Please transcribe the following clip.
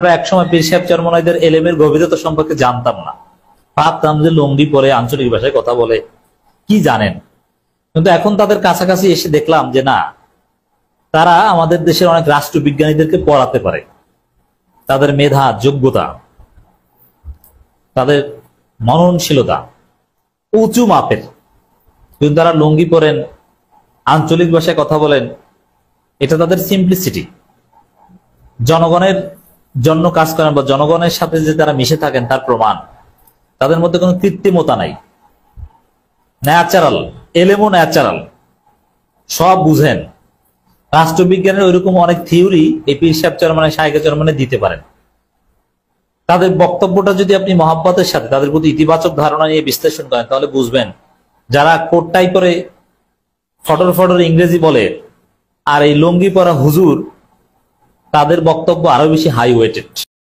আমরা একসময় পীর সাহেব চরমনাইদের এলেমের গভীরতা সম্পর্কে জানতাম না, ভাবতাম যে লুঙ্গি পরে আঞ্চলিক ভাষায় কথা বলে, কি জানেন। কিন্তু এখন তাদের কাছাকাছি এসে দেখলাম যে না, তারা আমাদের দেশের অনেক রাষ্ট্রবিজ্ঞানীদেরকে পড়াতে পারে। তাদের মেধা, যোগ্যতা, তাদের মননশীলতা উঁচু মাপের। কিন্তু তারা লুঙ্গি পরেন, আঞ্চলিক ভাষায় কথা বলেন, এটা তাদের সিম্পলিসিটি। জনগণের জন্য কাজ করেন বা জনগণের সাথে যে তারা মিশে থাকেন তার প্রমাণ। তাদের মধ্যে কোনো কৃত্রিমতা নাই, ন্যাচারাল, এলেমো ন্যাচারাল, সব বুঝেন। রাষ্ট্রবিজ্ঞানের ওইরকম অনেক থিওরি এই পীর সাহেব চরমনাই, শায়েখে চরমনাই দিতে পারেন। তাদের বক্তব্যটা যদি আপনি মহাব্বতের সাথে তাদের প্রতি ইতিবাচক ধারণা নিয়ে বিশ্লেষণ করেন, তাহলে বুঝবেন যারা কোটটাই করে ফটর ফটর ইংরেজি বলে আর এই লুঙ্গি পরা হুজুর, তাদের বক্তব্য আরো বেশি হাই ওয়েটেড।